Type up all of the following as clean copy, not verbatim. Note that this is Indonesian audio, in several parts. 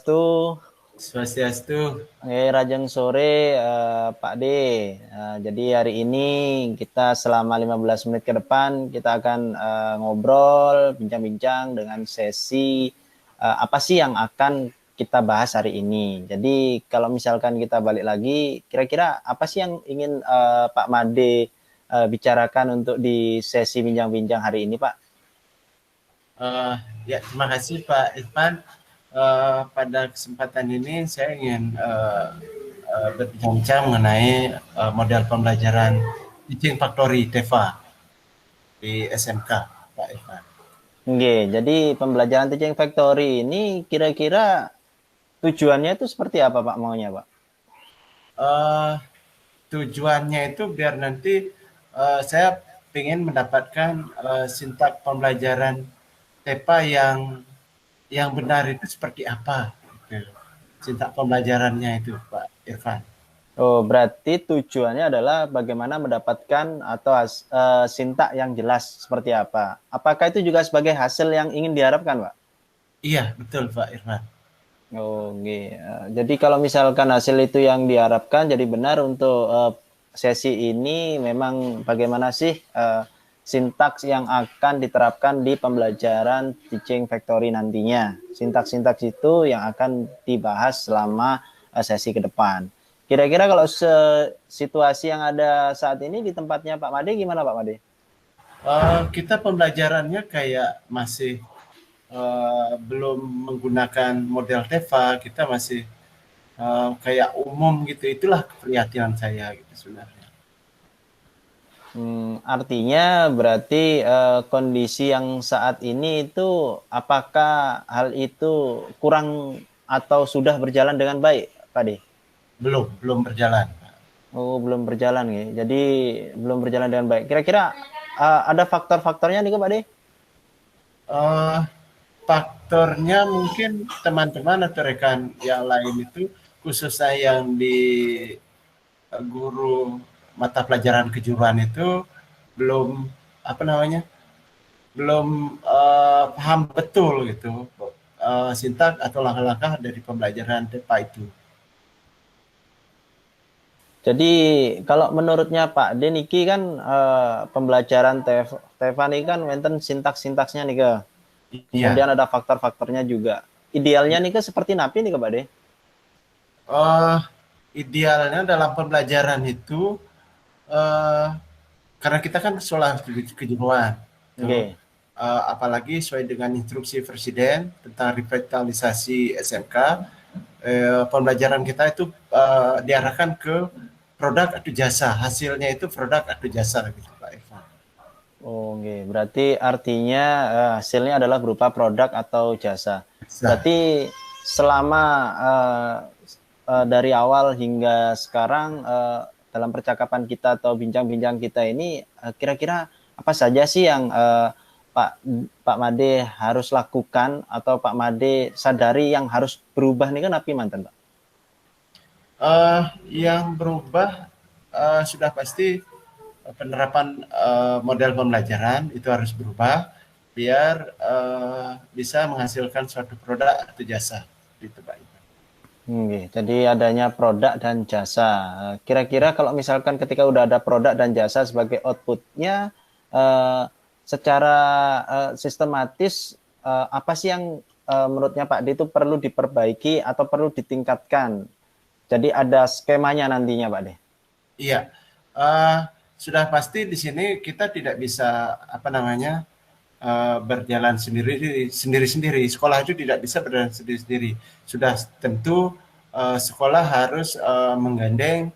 Swastiastu. Swastiastu. Rajang sore, Pak D. Jadi hari ini kita selama 15 menit ke depan kita akan ngobrol, bincang-bincang dengan sesi apa sih yang akan kita bahas hari ini. Jadi kalau misalkan kita balik lagi, kira-kira apa sih yang ingin Pak Made bicarakan untuk di sesi bincang-bincang hari ini, Pak? Ya, terima kasih Pak Irfan. Pada kesempatan ini saya ingin berbincang mengenai model pembelajaran Teaching Factory TEFA di SMK, Pak Irfan. Oke, jadi pembelajaran teaching factory ini kira-kira tujuannya itu seperti apa Pak maunya Pak? Uh, Tujuannya itu biar nanti saya ingin mendapatkan sintak pembelajaran TEPA yang benar itu seperti apa. Gitu. Sintak pembelajarannya itu Pak Irfan. Oh, berarti tujuannya adalah bagaimana mendapatkan atau sintak yang jelas seperti apa. Apakah itu juga sebagai hasil yang ingin diharapkan Pak? Iya, betul Pak Irfan. Oh, oke. Jadi kalau misalkan hasil itu yang diharapkan jadi benar untuk sesi ini memang bagaimana sih sintaks yang akan diterapkan di pembelajaran teaching factory nantinya. Sintaks-sintaks itu yang akan dibahas selama sesi ke depan. Kira-kira kalau situasi yang ada saat ini di tempatnya Pak Made gimana Pak Made? Kita pembelajarannya kayak masih belum menggunakan model TEFA, kita masih kayak umum gitu. Itulah keprihatinan saya gitu sebenarnya. Artinya berarti kondisi yang saat ini itu apakah hal itu kurang atau sudah berjalan dengan baik, Pak De? Belum berjalan. Oh, belum berjalan ya. Jadi belum berjalan dengan baik. Kira-kira ada faktor-faktornya nih, Pak De? Uh, Faktornya mungkin teman-teman atau rekan yang lain itu khususnya yang di guru mata pelajaran kejuruan itu belum apa namanya belum paham betul gitu sintak atau langkah-langkah dari pembelajaran TEPA itu. Jadi kalau menurutnya Pak De niki kan pembelajaran TEFA ini kan wenten sintaks-sintaksnya nih ke. Iya. Kemudian ada faktor-faktornya juga. Idealnya nih ke seperti napi nih ke Pak De? Uh, Idealnya dalam pembelajaran itu uh, karena kita kan sekolah kejuruan tuh Oke. apalagi sesuai dengan instruksi Presiden tentang revitalisasi SMK, pembelajaran kita itu diarahkan ke produk atau jasa, hasilnya itu produk atau jasa gitu Pak Irfan. Oke, berarti artinya hasilnya adalah berupa produk atau jasa. Jasa. Berarti selama dari awal hingga sekarang dalam percakapan kita atau bincang-bincang kita ini kira-kira apa saja sih yang Pak Pak Made harus lakukan atau Pak Made sadari yang harus berubah nih kan api mantan Pak? Yang berubah sudah pasti penerapan model pembelajaran itu harus berubah biar bisa menghasilkan suatu produk atau jasa gitu Pak. Jadi adanya produk dan jasa. Kira-kira kalau misalkan ketika udah ada produk dan jasa sebagai outputnya, secara sistematis apa sih yang menurutnya Pak D itu perlu diperbaiki atau perlu ditingkatkan? Jadi ada skemanya nantinya Pak D. Iya, sudah pasti di sini kita tidak bisa apa namanya berjalan sendiri-sendiri. Sekolah itu tidak bisa berjalan sendiri-sendiri. Sudah tentu sekolah harus menggandeng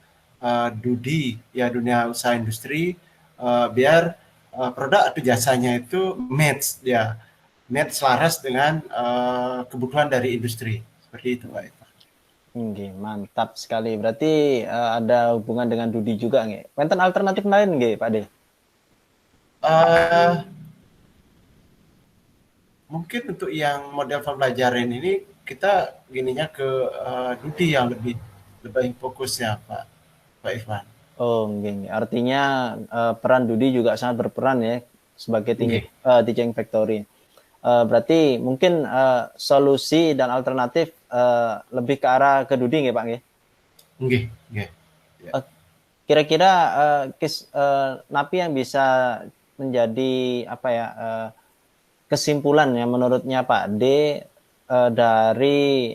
DUDI ya dunia usaha industri biar produk atau jasanya itu match selaras dengan kebutuhan dari industri seperti itu Pak. Oke, mantap sekali. Berarti ada hubungan dengan Dudi juga nggih. Wonten alternatif lain nggih, Pak De? Uh, Mungkin untuk yang model pembelajaran ini kita gininya ke Dudi yang lebih fokusnya Pak Irfan. Oh, nggih. Artinya peran Dudi juga sangat berperan ya sebagai Oke. teaching factory. Berarti mungkin solusi dan alternatif lebih ke arah ke Dudi nggih Pak nggih? Nggih, nggih. Ya. Kira-kira napi yang bisa menjadi apa ya kesimpulan ya menurutnya Pak D dari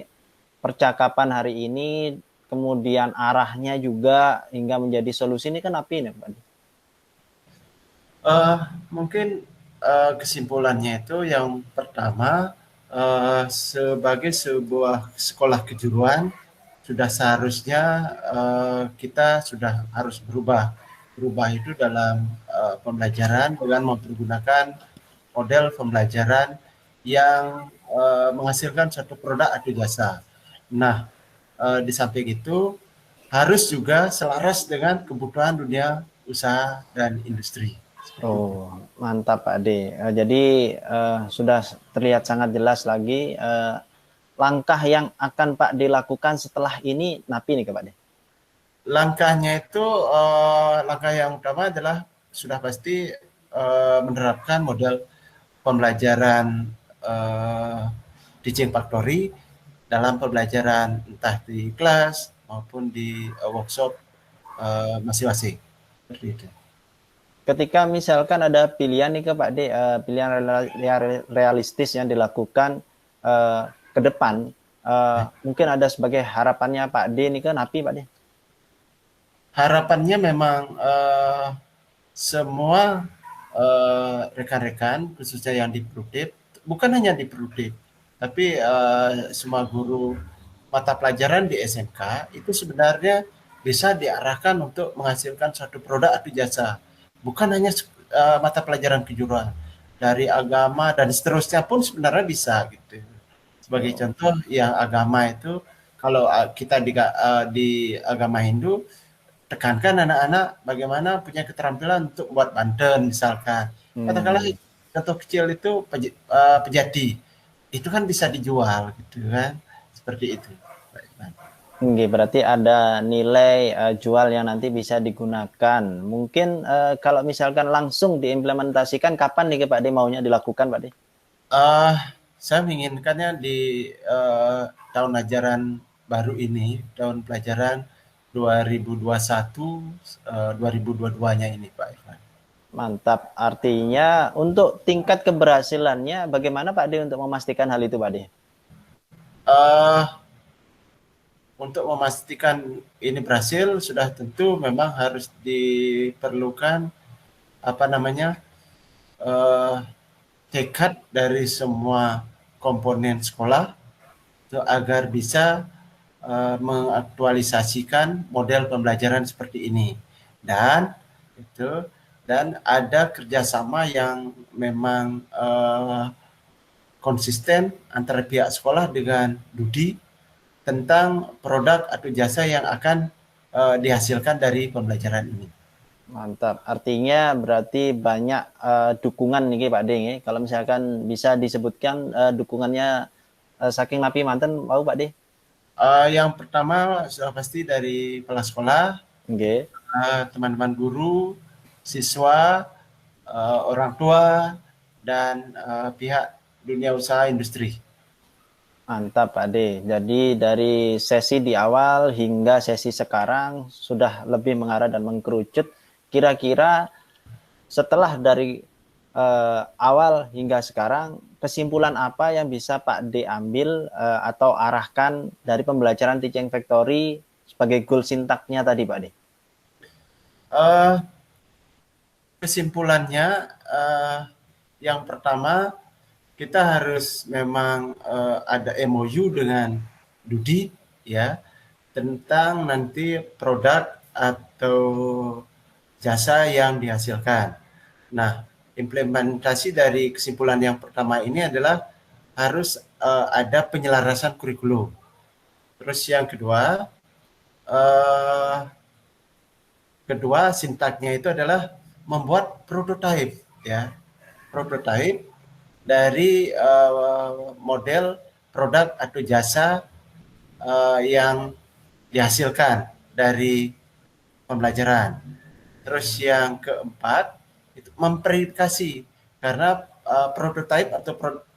percakapan hari ini, kemudian arahnya juga hingga menjadi solusi ini kan napi nih Pak D? Mungkin kesimpulannya itu yang pertama, sebagai sebuah sekolah kejuruan sudah seharusnya kita sudah harus berubah. Berubah itu dalam pembelajaran dengan mempergunakan model pembelajaran yang menghasilkan satu produk atau jasa. Nah, di samping itu harus juga selaras dengan kebutuhan dunia usaha dan industri. Oh, mantap Pak D. Jadi sudah terlihat sangat jelas lagi langkah yang akan Pak D lakukan setelah ini napi nih Pak D. Langkahnya itu langkah yang utama adalah sudah pasti menerapkan model pembelajaran teaching factory dalam pembelajaran entah di kelas maupun di workshop masing-masing. Seperti itu. Ketika misalkan ada pilihan nih Pak D, pilihan realistis yang dilakukan ke depan, mungkin ada sebagai harapannya Pak D nih kan napi Pak D. Harapannya memang semua rekan-rekan khususnya yang di Prudip, bukan hanya di Prudip, tapi semua guru mata pelajaran di SMK itu sebenarnya bisa diarahkan untuk menghasilkan satu produk atau jasa, bukan hanya mata pelajaran kejuruan, dari agama dan seterusnya pun sebenarnya bisa gitu. Sebagai contoh yang agama itu, kalau kita di agama Hindu tekankan anak-anak bagaimana punya keterampilan untuk buat banten misalkan. Katakanlah contoh kecil itu pejati. Itu kan bisa dijual gitu kan. Seperti itu. Oke, berarti ada nilai jual yang nanti bisa digunakan. Mungkin kalau misalkan langsung diimplementasikan kapan nih Pak D maunya dilakukan Pak D? Saya menginginkannya di tahun ajaran baru ini, tahun pelajaran 2021 2022-nya ini Pak Irfan. Mantap. Artinya untuk tingkat keberhasilannya bagaimana Pak D untuk memastikan hal itu Pak D? Untuk memastikan ini berhasil sudah tentu memang harus diperlukan tekad dari semua komponen sekolah agar bisa mengaktualisasikan model pembelajaran seperti ini dan ada kerjasama yang memang konsisten antara pihak sekolah dengan Dudi tentang produk atau jasa yang akan dihasilkan dari pembelajaran ini. Mantap. Artinya berarti banyak dukungan nih Pak D. Kalau misalkan bisa disebutkan dukungannya saking napi manten mau Pak D? Yang pertama sudah pasti dari kepala sekolah, teman-teman guru, siswa, orang tua, dan pihak dunia usaha industri. Mantap Pak D. Jadi dari sesi di awal hingga sesi sekarang sudah lebih mengarah dan mengkerucut. Kira-kira setelah dari awal hingga sekarang, kesimpulan apa yang bisa Pak D ambil atau arahkan dari pembelajaran Teaching Factory sebagai goal sintaknya tadi Pak D? Kesimpulannya yang pertama kita harus memang ada MOU dengan Dudi ya tentang nanti produk atau jasa yang dihasilkan. Nah, implementasi dari kesimpulan yang pertama ini adalah harus ada penyelarasan kurikulum. Terus yang kedua sintaknya itu adalah membuat prototipe ya. Prototipe dari model produk atau jasa yang dihasilkan dari pembelajaran. Terus yang keempat itu memverifikasi karena prototipe atau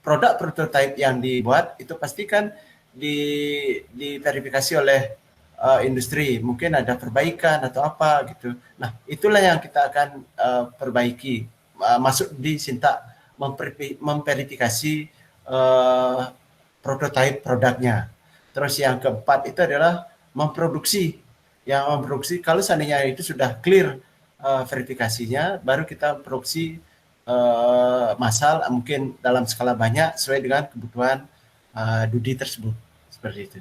produk prototipe yang dibuat itu pastikan diverifikasi oleh industri, mungkin ada perbaikan atau apa gitu. Nah, itulah yang kita akan perbaiki, masuk di Sintak, memverifikasi prototipe produknya. Terus yang keempat itu adalah memproduksi. Yang memproduksi kalau seandainya itu sudah clear verifikasinya, baru kita produksi massal, mungkin dalam skala banyak sesuai dengan kebutuhan Dudi tersebut. Seperti itu.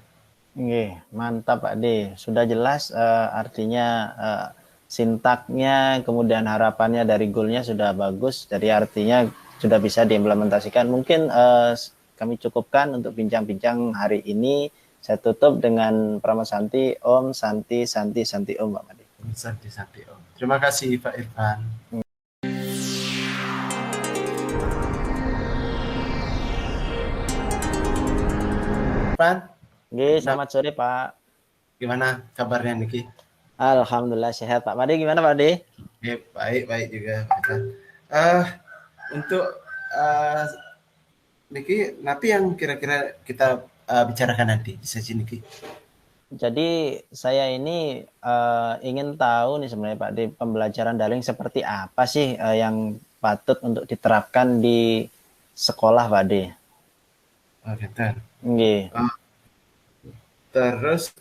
Oke, mantap Pak D. Sudah jelas artinya sintaknya, kemudian harapannya dari goalnya sudah bagus, jadi artinya sudah bisa diimplementasikan. Mungkin kami cukupkan untuk bincang-bincang hari ini. Saya tutup dengan Pramasanti, Om Santi Santi Santi Om, Pak Made. Santi Santi Om. Terima kasih Pak Irfan. Irfan. Oke, selamat sore Pak. Gimana kabarnya Niki? Alhamdulillah sehat Pak Made. Gimana Pak De? Baik juga Pak Irfan. Untuk Niki, nanti yang kira-kira kita bicarakan nanti di sesi Niki. Jadi saya ini ingin tahu nih sebenarnya Pak D, pembelajaran daring seperti apa sih yang patut untuk diterapkan di sekolah Pak D? Bentar. Nggih. Terus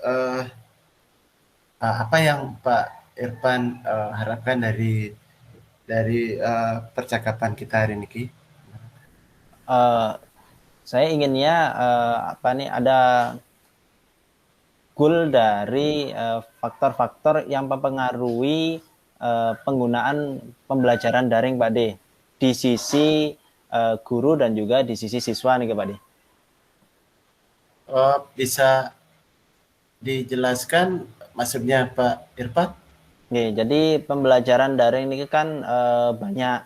apa yang Pak Irfan harapkan dari percakapan kita hari ini? Saya inginnya ada goal dari faktor-faktor yang mempengaruhi penggunaan pembelajaran daring Pak D di sisi guru dan juga di sisi siswa nih Pak D. Bisa dijelaskan maksudnya Pak Irfan? Oke, jadi pembelajaran daring ini kan banyak,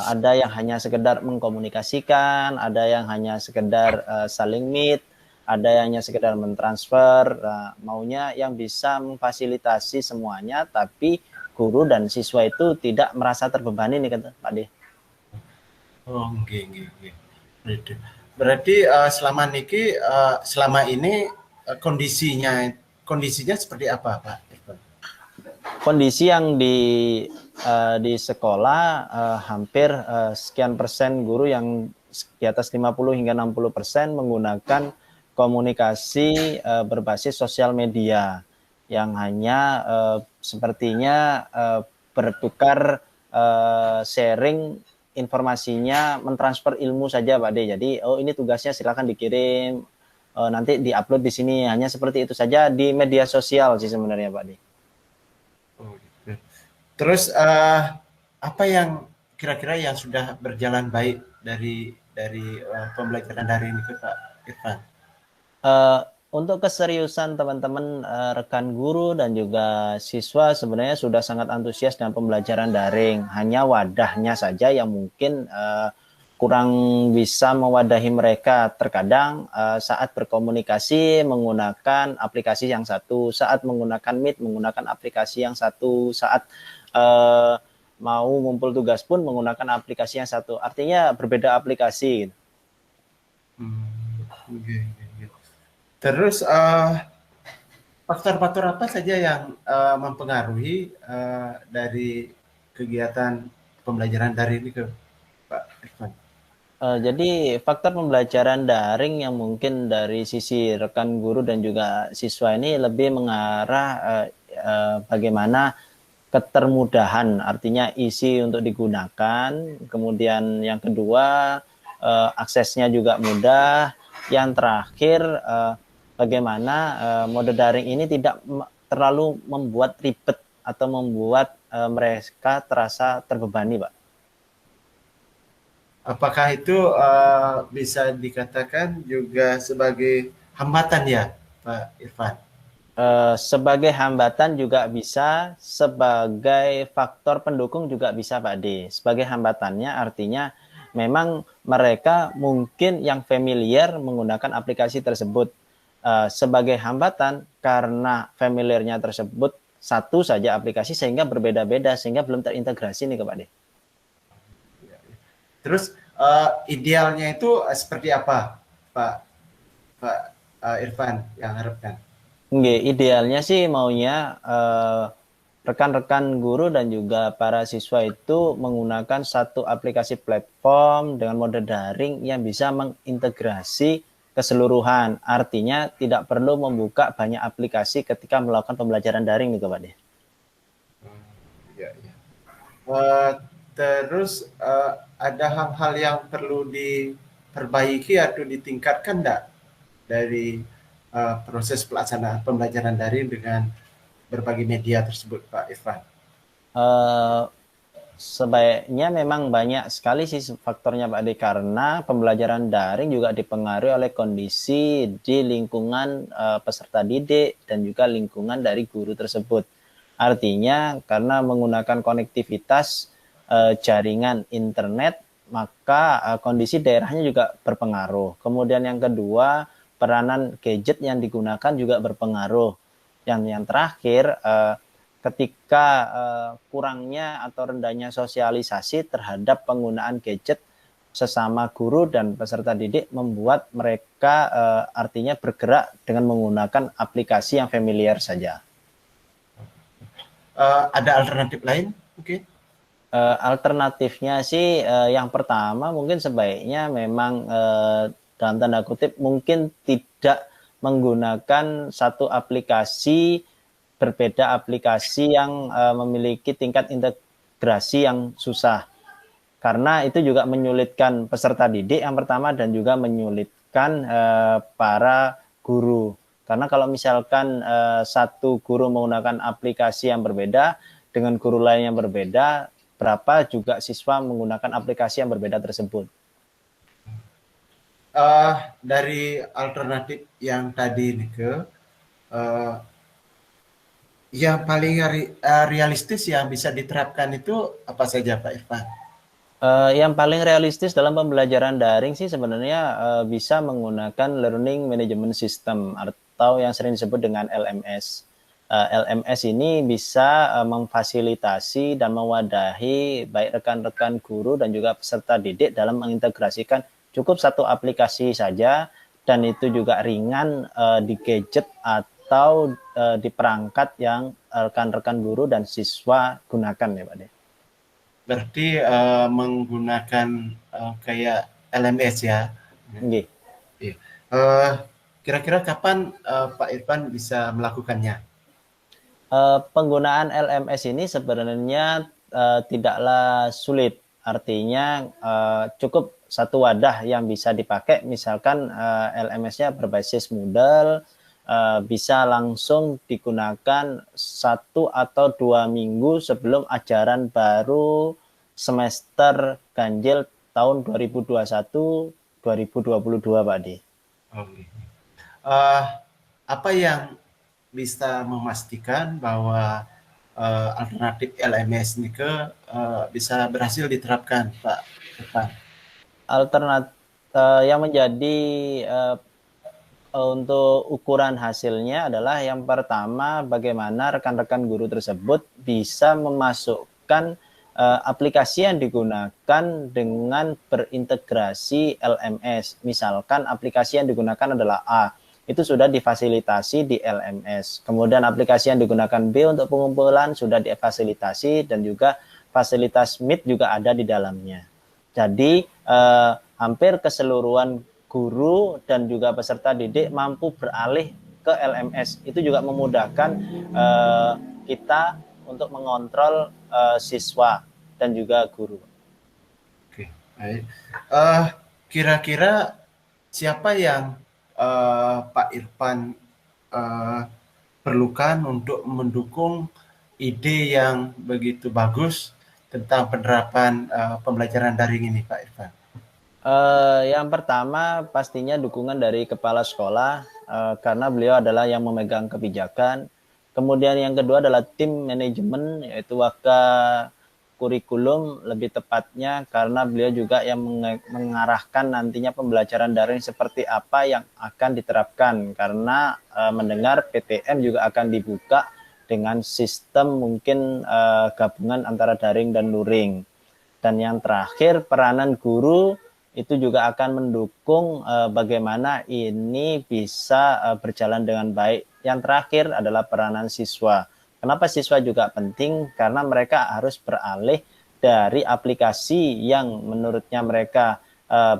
ada yang hanya sekedar mengkomunikasikan, ada yang hanya sekedar saling meet, ada yang hanya sekedar mentransfer. Maunya yang bisa memfasilitasi semuanya, tapi guru dan siswa itu tidak merasa terbebani nih kata Pak De. Oh, nggih. Berarti selama ini kondisinya seperti apa Pak Irfan? Kondisi yang di sekolah hampir sekian persen guru yang di atas 50 hingga 60% menggunakan komunikasi berbasis sosial media yang hanya sepertinya bertukar sharing informasinya, mentransfer ilmu saja Pak D. Jadi ini tugasnya silakan dikirim, nanti diupload di sini, hanya seperti itu saja di media sosial sih sebenarnya Pak D. Oh, gitu. Terus apa yang kira-kira yang sudah berjalan baik dari pembelajaran daring itu Pak Irfan? Untuk keseriusan teman-teman rekan guru dan juga siswa sebenarnya sudah sangat antusias dengan pembelajaran daring. Hanya wadahnya saja yang mungkin kurang bisa mewadahi mereka. Terkadang saat berkomunikasi menggunakan aplikasi yang satu, saat menggunakan Meet menggunakan aplikasi yang satu, saat mau ngumpul tugas pun menggunakan aplikasi yang satu. Artinya berbeda aplikasi. Okay. Terus faktor-faktor apa saja yang mempengaruhi dari kegiatan pembelajaran daring ini ke Pak Irfan? Jadi faktor pembelajaran daring yang mungkin dari sisi rekan guru dan juga siswa ini lebih mengarah bagaimana ketermudahan, artinya isi untuk digunakan, kemudian yang kedua aksesnya juga mudah, yang terakhir bagaimana mode daring ini tidak terlalu membuat ribet atau membuat mereka terasa terbebani, Pak. Apakah itu bisa dikatakan juga sebagai hambatan ya, Pak Irfan? Sebagai hambatan juga bisa, sebagai faktor pendukung juga bisa, Pak D. Sebagai hambatannya artinya memang mereka mungkin yang familiar menggunakan aplikasi tersebut. Sebagai hambatan karena familiarnya tersebut satu saja aplikasi sehingga berbeda-beda, sehingga belum terintegrasi nih Pak D. Terus Idealnya itu seperti apa, Pak Pak Irfan yang harapkan? Nggih, idealnya sih maunya rekan-rekan guru dan juga para siswa itu menggunakan satu aplikasi platform dengan mode daring yang bisa mengintegrasi keseluruhan. Artinya tidak perlu membuka banyak aplikasi ketika melakukan pembelajaran daring nih Pak De. Ya, ya. Terus ada hal-hal yang perlu diperbaiki atau ditingkatkan enggak dari proses pelaksanaan pembelajaran daring dengan berbagai media tersebut, Pak Irfan? Eh, Sebaiknya memang banyak sekali sih faktornya Pak De, karena pembelajaran daring juga dipengaruhi oleh kondisi di lingkungan peserta didik dan juga lingkungan dari guru tersebut. Artinya karena menggunakan konektivitas jaringan internet, maka kondisi daerahnya juga berpengaruh. Kemudian yang kedua, peranan gadget yang digunakan juga berpengaruh. Yang terakhir, ketika kurangnya atau rendahnya sosialisasi terhadap penggunaan gadget sesama guru dan peserta didik membuat mereka artinya bergerak dengan menggunakan aplikasi yang familiar saja. Ada alternatif lain mungkin? Alternatifnya sih yang pertama mungkin sebaiknya memang dalam tanda kutip mungkin tidak menggunakan satu aplikasi, berbeda aplikasi yang memiliki tingkat integrasi yang susah. Karena itu juga menyulitkan peserta didik yang pertama dan juga menyulitkan para guru. Karena kalau misalkan satu guru menggunakan aplikasi yang berbeda dengan guru lain yang berbeda, berapa juga siswa menggunakan aplikasi yang berbeda tersebut. Dari alternatif yang tadi Nike, yang paling realistis yang bisa diterapkan itu apa saja Pak Irfan? Yang paling realistis dalam pembelajaran daring sih sebenarnya bisa menggunakan Learning Management System atau yang sering disebut dengan LMS. LMS ini bisa memfasilitasi dan mewadahi baik rekan-rekan guru dan juga peserta didik dalam mengintegrasikan cukup satu aplikasi saja dan itu juga ringan di gadget atau di perangkat yang rekan-rekan guru dan siswa gunakan ya Pak De. Berarti menggunakan kayak LMS ya? Nggih. Kira-kira kapan Pak Irfan bisa melakukannya? Penggunaan LMS ini sebenarnya tidaklah sulit. Artinya cukup satu wadah yang bisa dipakai. Misalkan LMS-nya berbasis Moodle, bisa langsung digunakan 1 atau 2 minggu sebelum ajaran baru semester ganjil tahun 2021-2022, Pak Di. Okay. Apa yang bisa memastikan bahwa alternatif LMS ini bisa berhasil diterapkan, Pak Irfan? Alternatif yang menjadi untuk ukuran hasilnya adalah yang pertama bagaimana rekan-rekan guru tersebut bisa memasukkan aplikasi yang digunakan dengan berintegrasi LMS. Misalkan aplikasi yang digunakan adalah A, itu sudah difasilitasi di LMS. Kemudian aplikasi yang digunakan B untuk pengumpulan sudah difasilitasi dan juga fasilitas Meet juga ada di dalamnya. Jadi hampir keseluruhan guru dan juga peserta didik mampu beralih ke LMS. Itu juga memudahkan kita untuk mengontrol siswa dan juga guru. Oke, baik. Kira-kira siapa yang Pak Irfan perlukan untuk mendukung ide yang begitu bagus tentang penerapan pembelajaran daring ini, Pak Irfan? Yang pertama pastinya dukungan dari kepala sekolah karena beliau adalah yang memegang kebijakan. Kemudian yang kedua adalah tim manajemen yaitu Waka Kurikulum lebih tepatnya karena beliau juga yang mengarahkan nantinya pembelajaran daring seperti apa yang akan diterapkan karena mendengar PTM juga akan dibuka dengan sistem mungkin gabungan antara daring dan luring. Dan yang terakhir peranan guru itu juga akan mendukung bagaimana ini bisa berjalan dengan baik. Yang terakhir adalah peranan siswa. Kenapa siswa juga penting? Karena mereka harus beralih dari aplikasi yang menurutnya mereka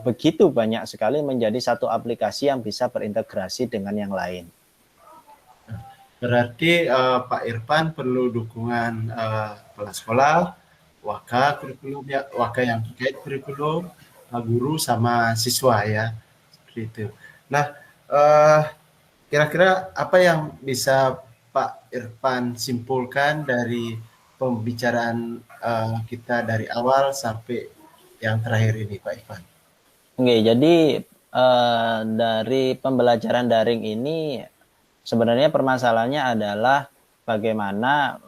begitu banyak sekali menjadi satu aplikasi yang bisa berintegrasi dengan yang lain. Berarti Pak Irfan perlu dukungan kepala sekolah, kurikulum ya, waka yang terkait kurikulum, guru sama siswa ya, seperti itu. Nah, kira-kira apa yang bisa Pak Irfan simpulkan dari pembicaraan kita dari awal sampai yang terakhir ini, Pak Irfan? Oke, jadi dari pembelajaran daring ini sebenarnya permasalahannya adalah bagaimana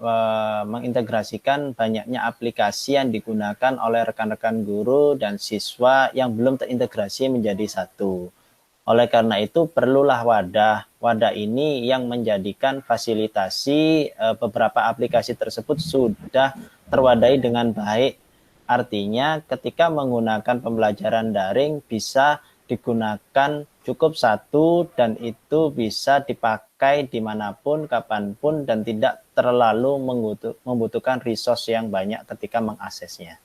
mengintegrasikan banyaknya aplikasi yang digunakan oleh rekan-rekan guru dan siswa yang belum terintegrasi menjadi satu. Oleh karena itu perlulah wadah. Wadah ini yang menjadikan fasilitasi beberapa aplikasi tersebut sudah terwadai dengan baik. Artinya ketika menggunakan pembelajaran daring bisa digunakan cukup satu dan itu bisa dipakai dimanapun, kapanpun dan tidak terlalu membutuhkan resource yang banyak ketika mengaksesnya.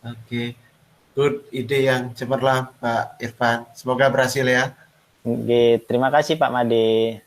Oke, good ide yang cemerlang Pak Irfan. Semoga berhasil ya. Oke, terima kasih Pak Made.